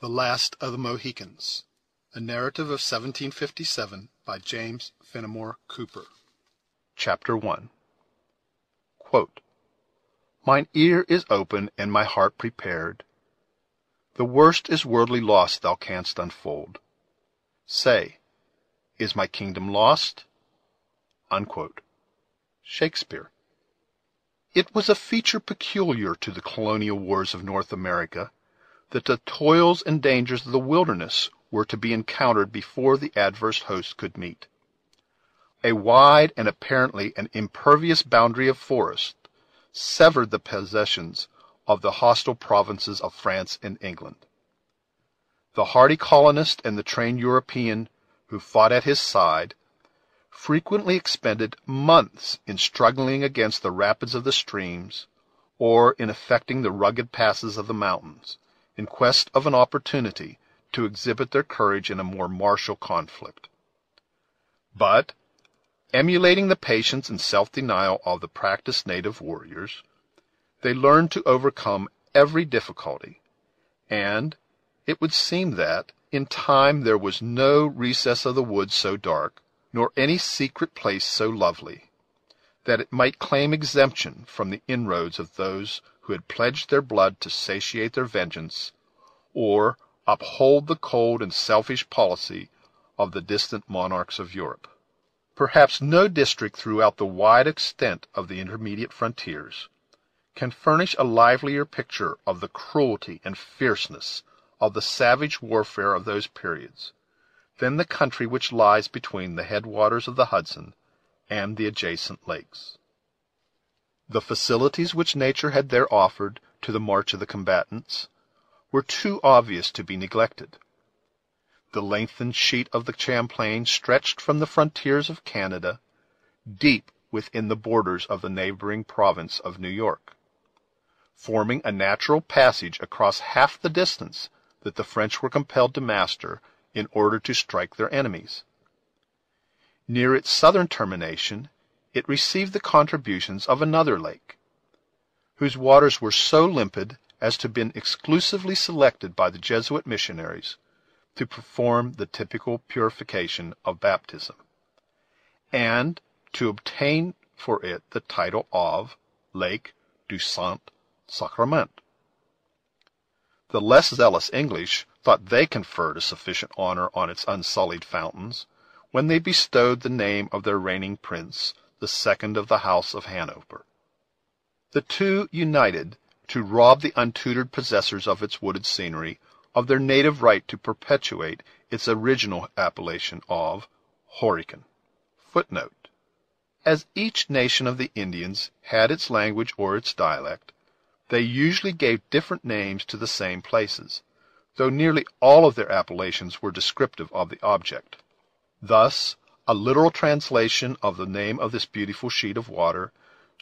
THE LAST of the Mohicans. A Narrative of 1757 by James Fenimore Cooper. Chapter 1. Mine ear is open, and my heart prepared. The worst is worldly loss thou canst unfold. Say, is my kingdom lost? Unquote. Shakespeare. It was a feature peculiar to the colonial wars of North America that the toils and dangers of the wilderness were to be encountered before the adverse host could meet. A wide and apparently an impervious boundary of forest severed the possessions of the hostile provinces of France and England. The hardy colonist and the trained European who fought at his side frequently expended months in struggling against the rapids of the streams, or in effecting the rugged passes of the mountains, in quest of an opportunity to exhibit their courage in a more martial conflict. But, emulating the patience and self-denial of the practiced native warriors, they learned to overcome every difficulty, and it would seem that, in time, there was no recess of the woods so dark, nor any secret place so lovely, that it might claim exemption from the inroads of those who had pledged their blood to satiate their vengeance, or uphold the cold and selfish policy of the distant monarchs of Europe. Perhaps no district throughout the wide extent of the intermediate frontiers can furnish a livelier picture of the cruelty and fierceness of the savage warfare of those periods than the country which lies between the headwaters of the Hudson and the adjacent lakes. The facilities which nature had there offered to the march of the combatants were too obvious to be neglected. The lengthened sheet of the Champlain stretched from the frontiers of Canada deep within the borders of the neighboring province of New York, forming a natural passage across half the distance that the French were compelled to master in order to strike their enemies. Near its southern termination, it received the contributions of another lake, whose waters were so limpid as to have been exclusively selected by the Jesuit missionaries to perform the typical purification of baptism, and to obtain for it the title of Lake du Saint-Sacrament. The less zealous English thought they conferred a sufficient honor on its unsullied fountains when they bestowed the name of their reigning prince, the second of the House of Hanover. The two united to rob the untutored possessors of its wooded scenery of their native right to perpetuate its original appellation of Horican. Footnote. As each nation of the Indians had its language or its dialect, they usually gave different names to the same places, though nearly all of their appellations were descriptive of the object. Thus, a literal translation of the name of this beautiful sheet of water,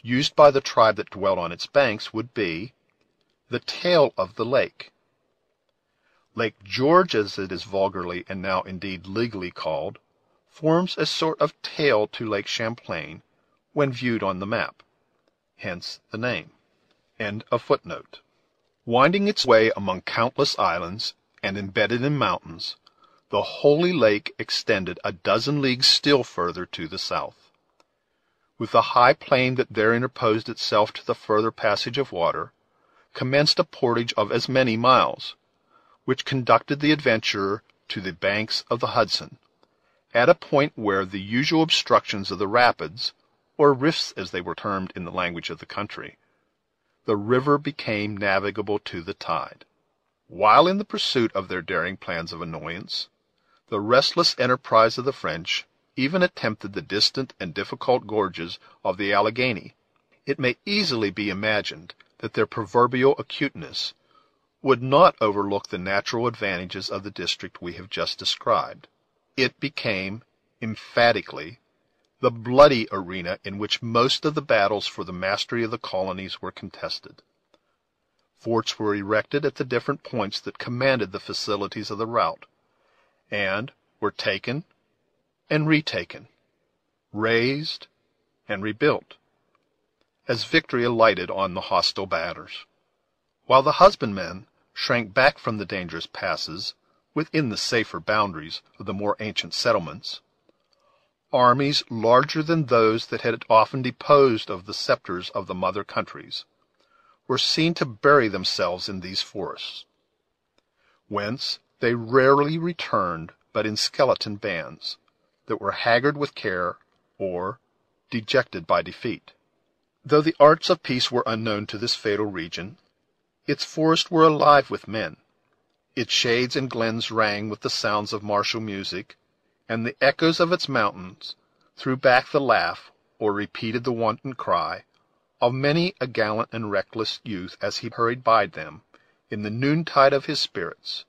used by the tribe that dwelt on its banks, would be the tail of the lake. Lake George, as it is vulgarly and now indeed legally called, forms a sort of tail to Lake Champlain when viewed on the map, hence the name. End of footnote. Winding its way among countless islands and embedded in mountains, the holy lake extended a dozen leagues still further to the south. With the high plain that there interposed itself to the further passage of water, commenced a portage of as many miles, which conducted the adventurer to the banks of the Hudson, at a point where the usual obstructions of the rapids, or rifts as they were termed in the language of the country, the river became navigable to the tide. While in the pursuit of their daring plans of annoyance, the restless enterprise of the French even attempted the distant and difficult gorges of the Alleghany. It may easily be imagined that their proverbial acuteness would not overlook the natural advantages of the district we have just described. It became, emphatically, the bloody arena in which most of the battles for the mastery of the colonies were contested. Forts were erected at the different points that commanded the facilities of the route, and were taken and retaken, razed and rebuilt, as victory alighted on the hostile batters, while the husbandmen shrank back from the dangerous passes within the safer boundaries of the more ancient settlements, armies larger than those that had often deposed of the scepters of the mother countries were seen to bury themselves in these forests, whence they rarely returned but in skeleton bands that were haggard with care or dejected by defeat. Though the arts of peace were unknown to this fatal region, its forests were alive with men. Its shades and glens rang with the sounds of martial music, and the echoes of its mountains threw back the laugh, or repeated the wanton cry, of many a gallant and reckless youth as he hurried by them in the noontide of his spirits,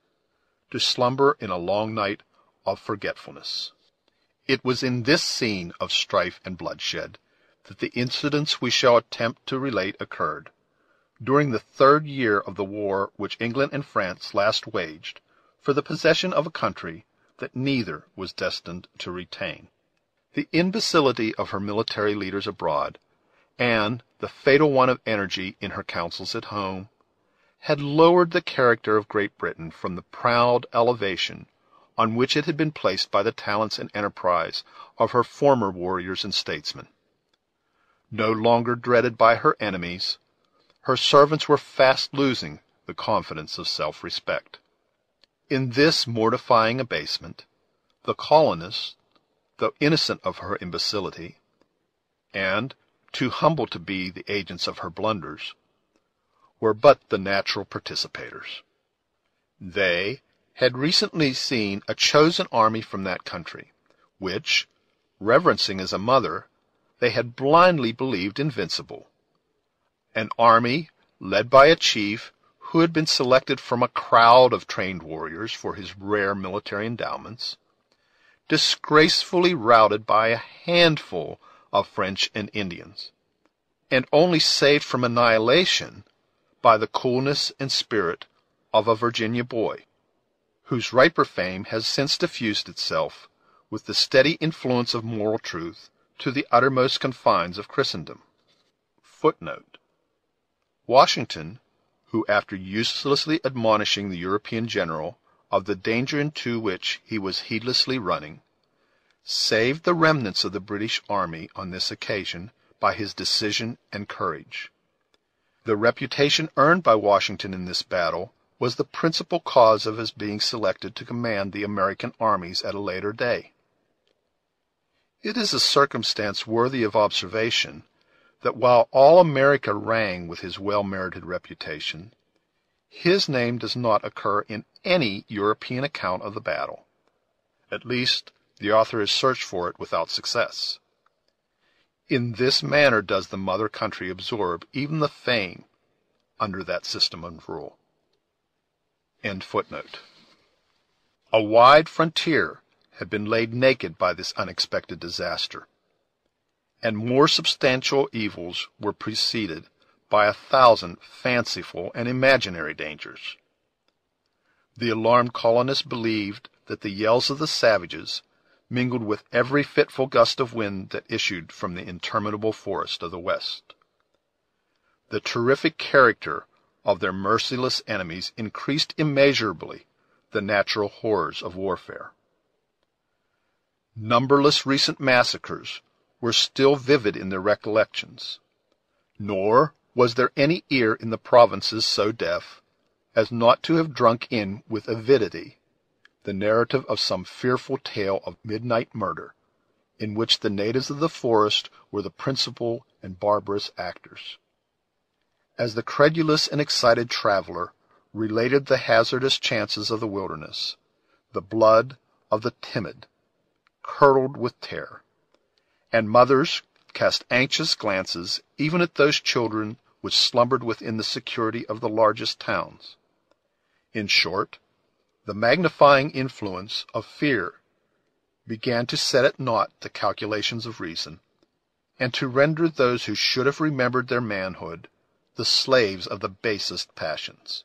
to slumber in a long night of forgetfulness. It was in this scene of strife and bloodshed that the incidents we shall attempt to relate occurred, during the 3rd year of the war which England and France last waged for the possession of a country that neither was destined to retain. The imbecility of her military leaders abroad, and the fatal want of energy in her councils at home, had lowered the character of Great Britain from the proud elevation on which it had been placed by the talents and enterprise of her former warriors and statesmen. No longer dreaded by her enemies, her servants were fast losing the confidence of self-respect. In this mortifying abasement, the colonists, though innocent of her imbecility, and too humble to be the agents of her blunders, were but the natural participators. They had recently seen a chosen army from that country, which, reverencing as a mother, they had blindly believed invincible. An army led by a chief who had been selected from a crowd of trained warriors for his rare military endowments, disgracefully routed by a handful of French and Indians, and only saved from annihilation by the coolness and spirit of a Virginia boy, whose riper fame has since diffused itself with the steady influence of moral truth to the uttermost confines of Christendom. Footnote: Washington, who, after uselessly admonishing the European general of the danger into which he was heedlessly running, saved the remnants of the British army on this occasion by his decision and courage. The reputation earned by Washington in this battle was the principal cause of his being selected to command the American armies at a later day. It is a circumstance worthy of observation that while all America rang with his well-merited reputation, his name does not occur in any European account of the battle. At least, the author has searched for it without success. In this manner does the mother country absorb even the fame under that system of rule. End footnote. A wide frontier had been laid naked by this unexpected disaster, and more substantial evils were preceded by 1,000 fanciful and imaginary dangers. The alarmed colonists believed that the yells of the savages mingled with every fitful gust of wind that issued from the interminable forest of the West. The terrific character of their merciless enemies increased immeasurably the natural horrors of warfare. Numberless recent massacres were still vivid in their recollections, nor was there any ear in the provinces so deaf as not to have drunk in with avidity the narrative of some fearful tale of midnight murder, in which the natives of the forest were the principal and barbarous actors. As the credulous and excited traveler related the hazardous chances of the wilderness, the blood of the timid curdled with terror, and mothers cast anxious glances even at those children which slumbered within the security of the largest towns. In short, the magnifying influence of fear began to set at naught the calculations of reason, and to render those who should have remembered their manhood the slaves of the basest passions.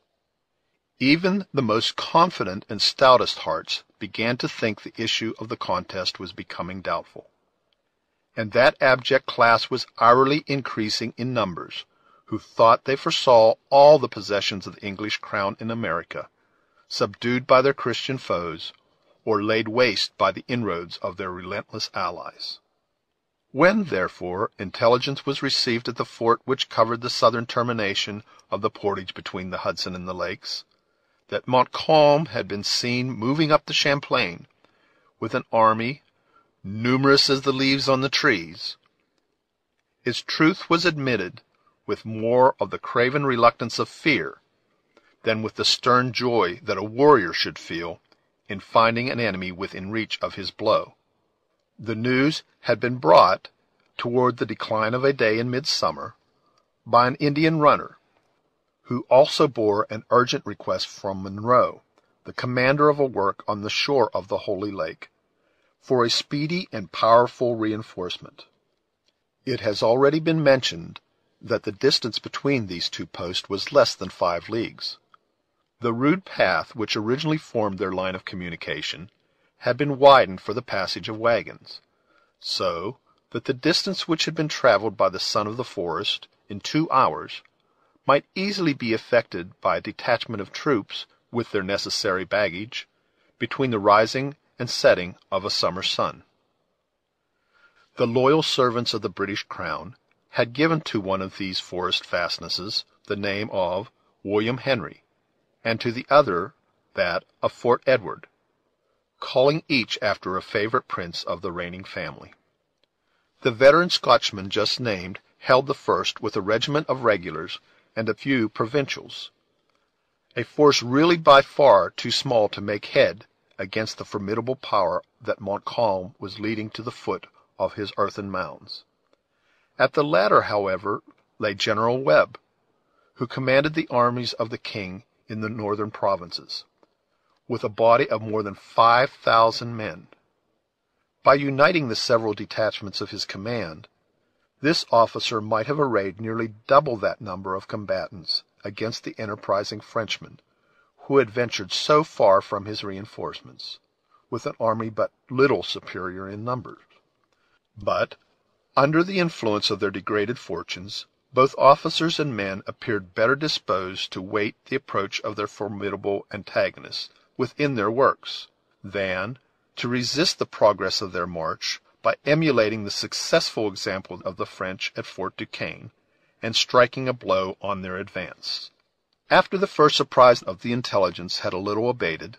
Even the most confident and stoutest hearts began to think the issue of the contest was becoming doubtful, and that abject class was hourly increasing in numbers who thought they foresaw all the possessions of the English crown in America, subdued by their Christian foes, or laid waste by the inroads of their relentless allies. When, therefore, intelligence was received at the fort which covered the southern termination of the portage between the Hudson and the lakes, that Montcalm had been seen moving up the Champlain with an army numerous as the leaves on the trees, its truth was admitted with more of the craven reluctance of fear than with the stern joy that a warrior should feel in finding an enemy within reach of his blow. The news had been brought, toward the decline of a day in midsummer, by an Indian runner, who also bore an urgent request from Monroe, the commander of a work on the shore of the Holy Lake, for a speedy and powerful reinforcement. It has already been mentioned that the distance between these two posts was less than 5 leagues. The rude path which originally formed their line of communication had been widened for the passage of wagons, so that the distance which had been traveled by the son of the forest in 2 hours might easily be effected by a detachment of troops with their necessary baggage between the rising and setting of a summer sun. The loyal servants of the British crown had given to one of these forest fastnesses the name of William Henry, and to the other that of Fort Edward, calling each after a favorite prince of the reigning family. The veteran Scotchman just named held the first with a regiment of regulars and a few provincials, a force really by far too small to make head against the formidable power that Montcalm was leading to the foot of his earthen mounds. At the latter, however, lay General Webb, who commanded the armies of the king in the northern provinces, with a body of more than 5,000 men. By uniting the several detachments of his command, this officer might have arrayed nearly double that number of combatants against the enterprising Frenchman, who had ventured so far from his reinforcements, with an army but little superior in numbers. But, under the influence of their degraded fortunes, both officers and men appeared better disposed to wait the approach of their formidable antagonists within their works, than to resist the progress of their march by emulating the successful example of the French at Fort Duquesne, and striking a blow on their advance. After the first surprise of the intelligence had a little abated,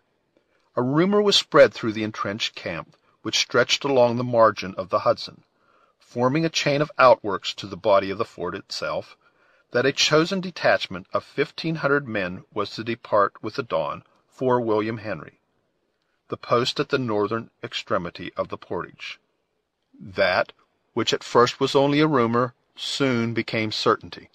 a rumor was spread through the entrenched camp which stretched along the margin of the Hudson, forming a chain of outworks to the body of the fort itself, that a chosen detachment of 1,500 men was to depart with the dawn for William Henry, the post at the northern extremity of the portage. That which at first was only a rumor soon became certainty,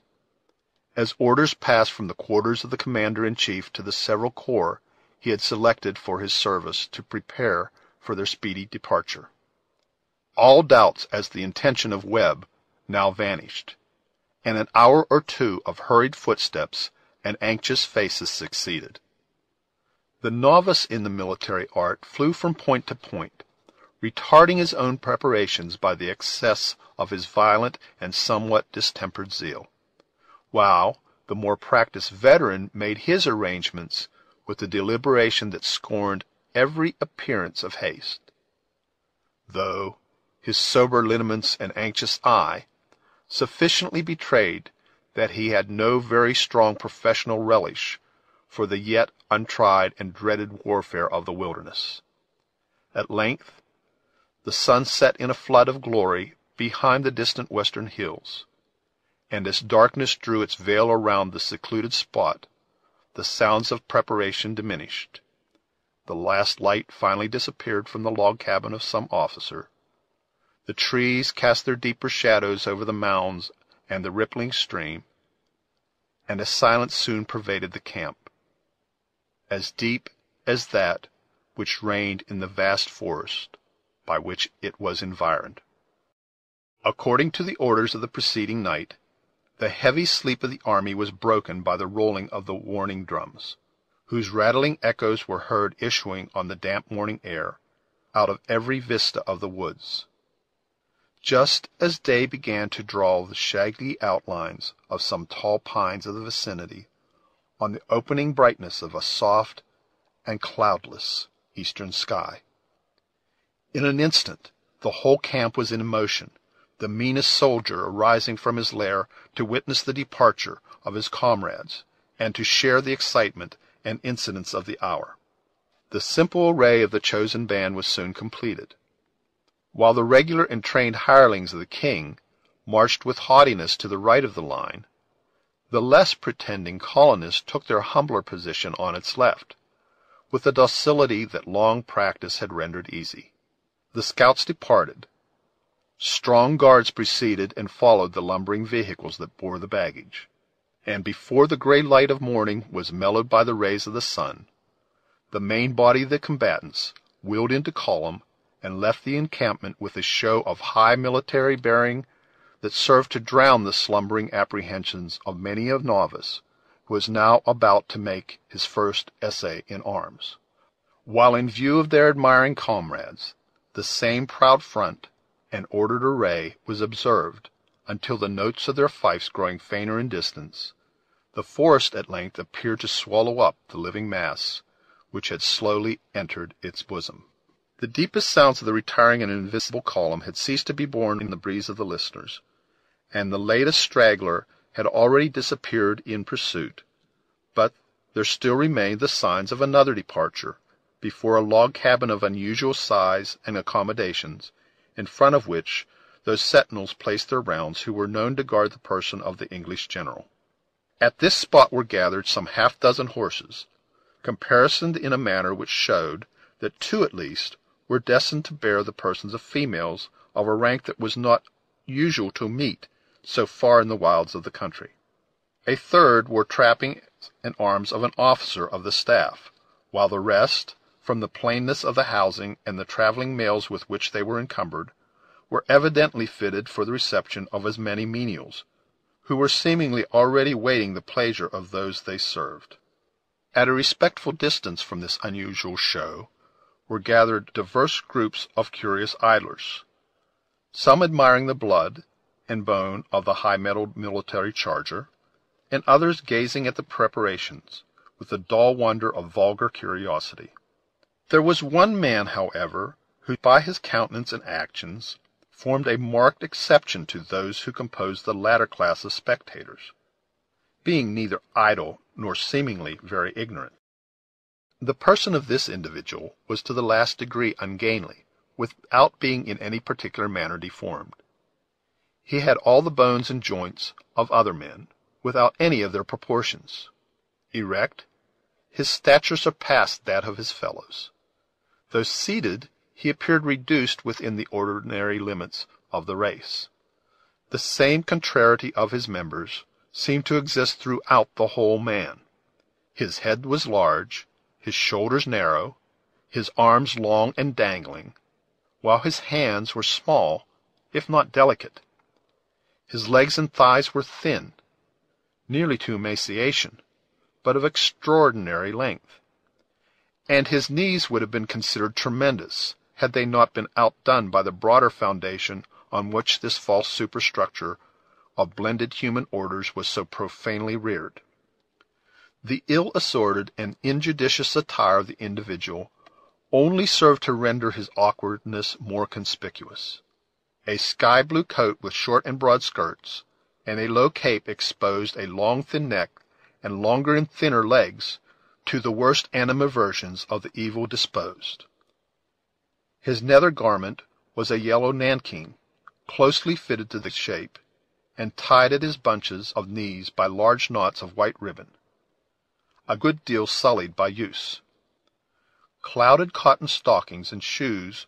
as orders passed from the quarters of the commander-in-chief to the several corps he had selected for his service to prepare for their speedy departure. All doubts as to the intention of Webb now vanished, and an hour or two of hurried footsteps and anxious faces succeeded. The novice in the military art flew from point to point, retarding his own preparations by the excess of his violent and somewhat distempered zeal, while the more practised veteran made his arrangements with a deliberation that scorned every appearance of haste, though his sober lineaments and anxious eye sufficiently betrayed that he had no very strong professional relish for the yet untried and dreaded warfare of the wilderness. At length the sun set in a flood of glory behind the distant western hills, and as darkness drew its veil around the secluded spot, the sounds of preparation diminished. The last light finally disappeared from the log cabin of some officer. The trees cast their deeper shadows over the mounds and the rippling stream, and a silence soon pervaded the camp, as deep as that which reigned in the vast forest by which it was environed. According to the orders of the preceding night, the heavy sleep of the army was broken by the rolling of the warning drums, whose rattling echoes were heard issuing on the damp morning air out of every vista of the woods. Just as day began to draw the shaggy outlines of some tall pines of the vicinity on the opening brightness of a soft and cloudless eastern sky, in an instant the whole camp was in motion, the meanest soldier arising from his lair to witness the departure of his comrades, and to share the excitement and incidents of the hour. The simple array of the chosen band was soon completed. While the regular and trained hirelings of the king marched with haughtiness to the right of the line, the less pretending colonists took their humbler position on its left, with a docility that long practice had rendered easy. The scouts departed. Strong guards preceded and followed the lumbering vehicles that bore the baggage, and before the gray light of morning was mellowed by the rays of the sun, the main body of the combatants wheeled into column and left the encampment with a show of high military bearing that served to drown the slumbering apprehensions of many a novice who was now about to make his first essay in arms. While in view of their admiring comrades, the same proud front and ordered array was observed, until the notes of their fifes growing fainter in distance, the forest at length appeared to swallow up the living mass which had slowly entered its bosom. The deepest sounds of the retiring and invisible column had ceased to be borne in the breeze of the listeners, and the latest straggler had already disappeared in pursuit, but there still remained the signs of another departure, before a log cabin of unusual size and accommodations, in front of which those sentinels placed their rounds who were known to guard the person of the English general. At this spot were gathered some half-dozen horses, caparisoned in a manner which showed that two at least were destined to bear the persons of females of a rank that was not usual to meet so far in the wilds of the country. A third wore trappings and arms of an officer of the staff, while the rest, from the plainness of the housing and the travelling mails with which they were encumbered, were evidently fitted for the reception of as many menials, who were seemingly already waiting the pleasure of those they served. At a respectful distance from this unusual show were gathered diverse groups of curious idlers, some admiring the blood and bone of the high-mettled military charger, and others gazing at the preparations with the dull wonder of vulgar curiosity. There was one man, however, who by his countenance and actions formed a marked exception to those who composed the latter class of spectators, being neither idle nor seemingly very ignorant. The person of this individual was to the last degree ungainly, without being in any particular manner deformed. He had all the bones and joints of other men, without any of their proportions. Erect, his stature surpassed that of his fellows. Though seated, he appeared reduced within the ordinary limits of the race. The same contrariety of his members seemed to exist throughout the whole man. His head was large, his shoulders narrow, his arms long and dangling, while his hands were small, if not delicate. His legs and thighs were thin, nearly to emaciation, but of extraordinary length, and his knees would have been considered tremendous, had they not been outdone by the broader foundation on which this false superstructure of blended human orders was so profanely reared. The ill-assorted and injudicious attire of the individual only served to render his awkwardness more conspicuous. A sky-blue coat with short and broad skirts, and a low cape exposed a long thin neck and longer and thinner legs to the worst animadversions of the evil-disposed. His nether garment was a yellow nankeen, closely fitted to the shape, and tied at his bunches of knees by large knots of white ribbon, a good deal sullied by use. Clouded cotton stockings and shoes,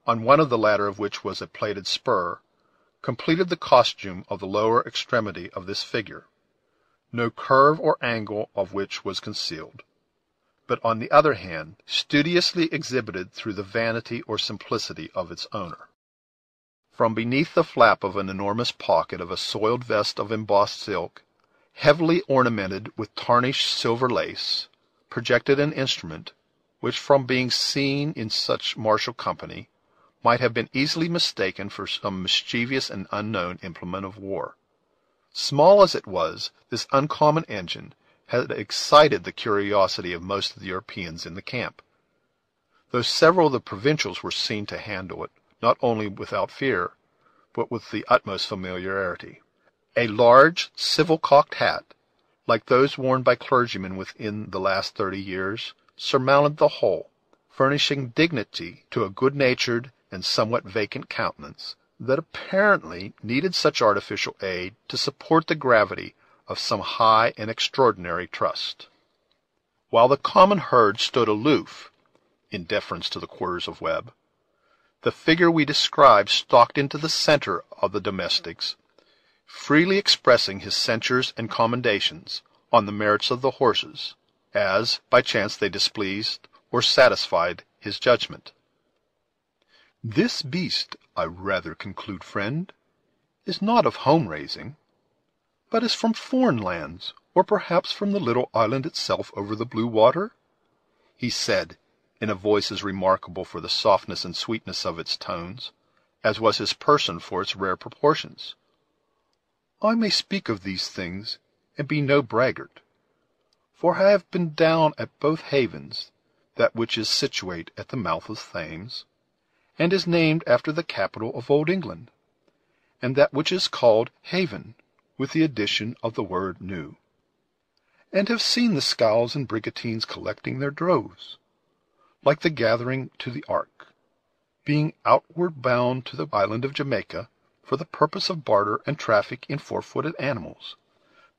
on one of the latter of which was a plated spur, completed the costume of the lower extremity of this figure, no curve or angle of which was concealed, but on the other hand studiously exhibited through the vanity or simplicity of its owner. From beneath the flap of an enormous pocket of a soiled vest of embossed silk, heavily ornamented with tarnished silver lace, projected an instrument, which, from being seen in such martial company, might have been easily mistaken for some mischievous and unknown implement of war. Small as it was, this uncommon engine had excited the curiosity of most of the Europeans in the camp. Though several of the provincials were seen to handle it, not only without fear, but with the utmost familiarity. A large, civil-cocked hat, like those worn by clergymen within the last 30 years, surmounted the whole, furnishing dignity to a good-natured and somewhat vacant countenance that apparently needed such artificial aid to support the gravity of some high and extraordinary trust. While the common herd stood aloof, in deference to the quarters of Webb, the figure we describe stalked into the center of the domestics, freely expressing his censures and commendations on the merits of the horses, as by chance they displeased or satisfied his judgment. "This beast, I rather conclude, friend, is not of home raising, but is from foreign lands, or perhaps from the little island itself over the blue water," he said, in a voice as remarkable for the softness and sweetness of its tones as was his person for its rare proportions. "I may speak of these things, and be no braggart, for I have been down at both havens, that which is situate at the mouth of Thames, and is named after the capital of old England, and that which is called Haven, with the addition of the word new, and have seen the scows and brigantines collecting their droves, like the gathering to the ark, being outward bound to the island of Jamaica for the purpose of barter and traffic in four-footed animals.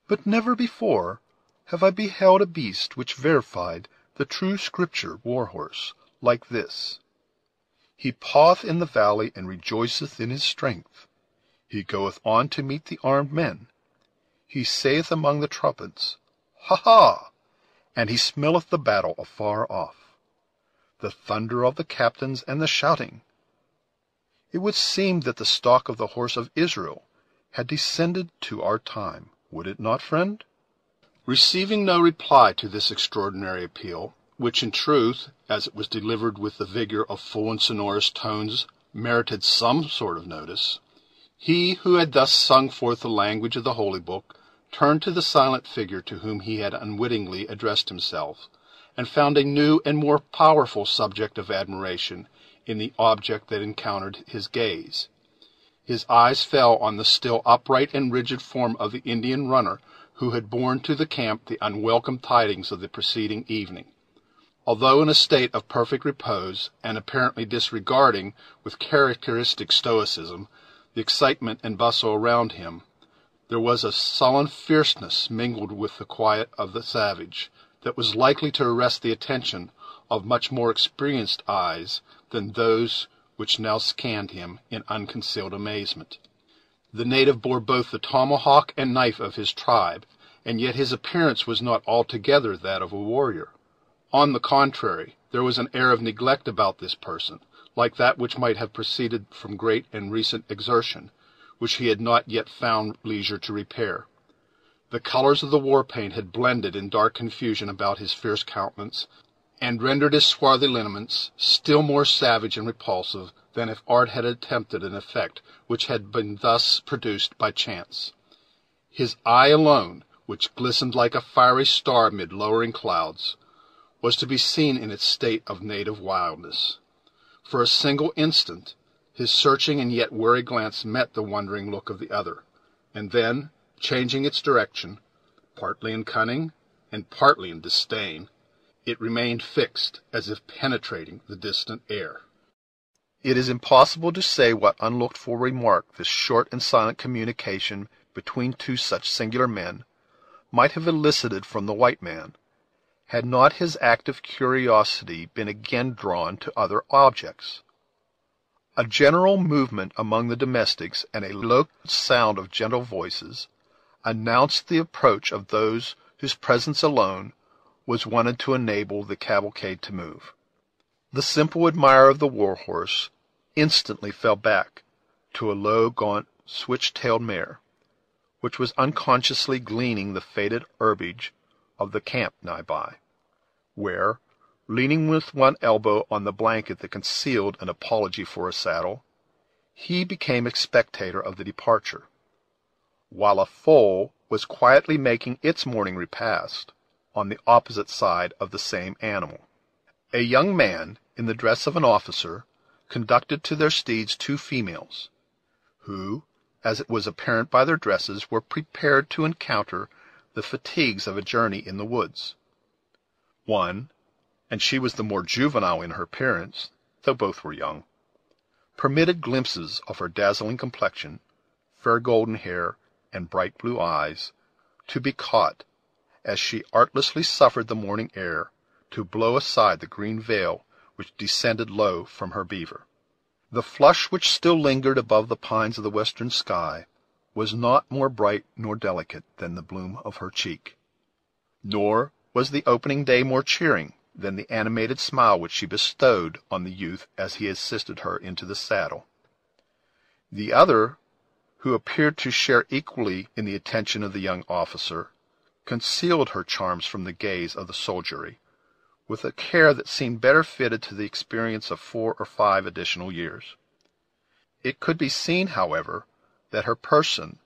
But never before have I beheld a beast which verified the true scripture war-horse like this. He paweth in the valley and rejoiceth in his strength. He goeth on to meet the armed men. He saith among the trumpets, Ha, ha! And he smelleth the battle afar off, the thunder of the captains and the shouting. It would seem that the stock of the horse of Israel had descended to our time, would it not, friend?" Receiving no reply to this extraordinary appeal, which in truth, as it was delivered with the vigor of full and sonorous tones, merited some sort of notice, he who had thus sung forth the language of the Holy Book turned to the silent figure to whom he had unwittingly addressed himself, and found a new and more powerful subject of admiration in the object that encountered his gaze. His eyes fell on the still upright and rigid form of the Indian runner who had borne to the camp the unwelcome tidings of the preceding evening. Although in a state of perfect repose, and apparently disregarding, with characteristic stoicism, the excitement and bustle around him, there was a sullen fierceness mingled with the quiet of the savage that was likely to arrest the attention of much more experienced eyes than those which now scanned him in unconcealed amazement. The native bore both the tomahawk and knife of his tribe, and yet his appearance was not altogether that of a warrior. On the contrary, there was an air of neglect about this person, like that which might have proceeded from great and recent exertion, which he had not yet found leisure to repair. The colors of the war-paint had blended in dark confusion about his fierce countenance, and rendered his swarthy lineaments still more savage and repulsive than if art had attempted an effect which had been thus produced by chance. His eye alone, which glistened like a fiery star amid lowering clouds, was to be seen in its state of native wildness. For a single instant his searching and yet wary glance met the wondering look of the other, and then, changing its direction, partly in cunning and partly in disdain, it remained fixed, as if penetrating the distant air. It is impossible to say what unlooked-for remark this short and silent communication between two such singular men might have elicited from the white man, had not his active curiosity been again drawn to other objects. A general movement among the domestics and a low sound of gentle voices announced the approach of those whose presence alone was wanted to enable the cavalcade to move. The simple admirer of the war-horse instantly fell back to a low, gaunt, switch-tailed mare, which was unconsciously gleaning the faded herbage of the camp nigh by, where, leaning with one elbow on the blanket that concealed an apology for a saddle, he became a spectator of the departure, while a foal was quietly making its morning repast on the opposite side of the same animal. A young man, in the dress of an officer, conducted to their steeds two females, who, as it was apparent by their dresses, were prepared to encounter the fatigues of a journey in the woods. One, and she was the more juvenile in her appearance, though both were young, permitted glimpses of her dazzling complexion, fair golden hair, and bright blue eyes, to be caught, as she artlessly suffered the morning air to blow aside the green veil which descended low from her beaver. The flush which still lingered above the pines of the western sky was not more bright nor delicate than the bloom of her cheek, nor was the opening day more cheering than the animated smile which she bestowed on the youth as he assisted her into the saddle. The other, who appeared to share equally in the attention of the young officer, concealed her charms from the gaze of the soldiery, with a care that seemed better fitted to the experience of 4 or 5 additional years. It could be seen, however, that her person,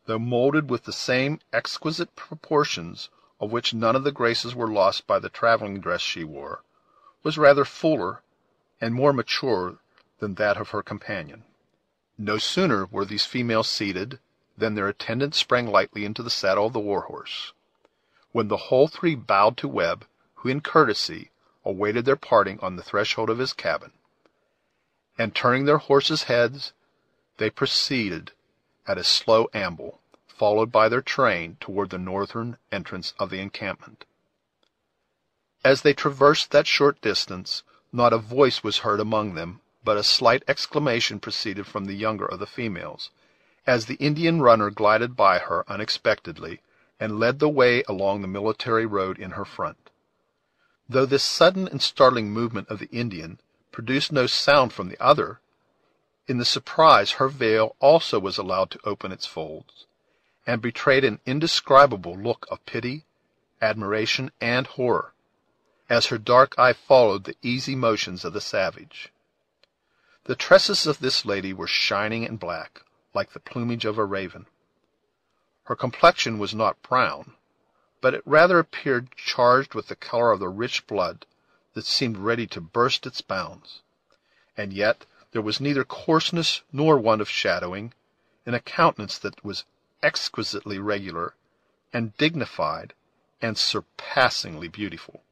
though molded with the same exquisite proportions of which none of the graces were lost by the travelling dress she wore, was rather fuller and more mature than that of her companion. No sooner were these females seated than their attendant sprang lightly into the saddle of the war-horse, when the whole three bowed to Webb, who in courtesy awaited their parting on the threshold of his cabin, and turning their horses' heads, they proceeded at a slow amble, followed by their train, toward the northern entrance of the encampment. As they traversed that short distance, not a voice was heard among them, but a slight exclamation proceeded from the younger of the females, as the Indian runner glided by her unexpectedly, and led the way along the military road in her front. Though this sudden and startling movement of the Indian produced no sound from the other, in the surprise her veil also was allowed to open its folds, and betrayed an indescribable look of pity, admiration, and horror, as her dark eye followed the easy motions of the savage. The tresses of this lady were shining and black, like the plumage of a raven. Her complexion was not brown, but it rather appeared charged with the color of the rich blood that seemed ready to burst its bounds, and yet there was neither coarseness nor want of shadowing in a countenance that was exquisitely regular and dignified and surpassingly beautiful.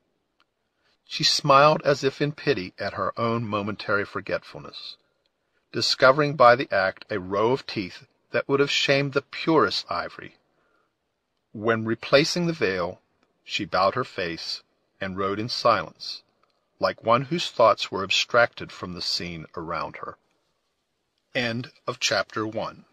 She smiled as if in pity at her own momentary forgetfulness, discovering by the act a row of teeth that would have shamed the purest ivory. When replacing the veil, she bowed her face and rode in silence, like one whose thoughts were abstracted from the scene around her. End of Chapter 1.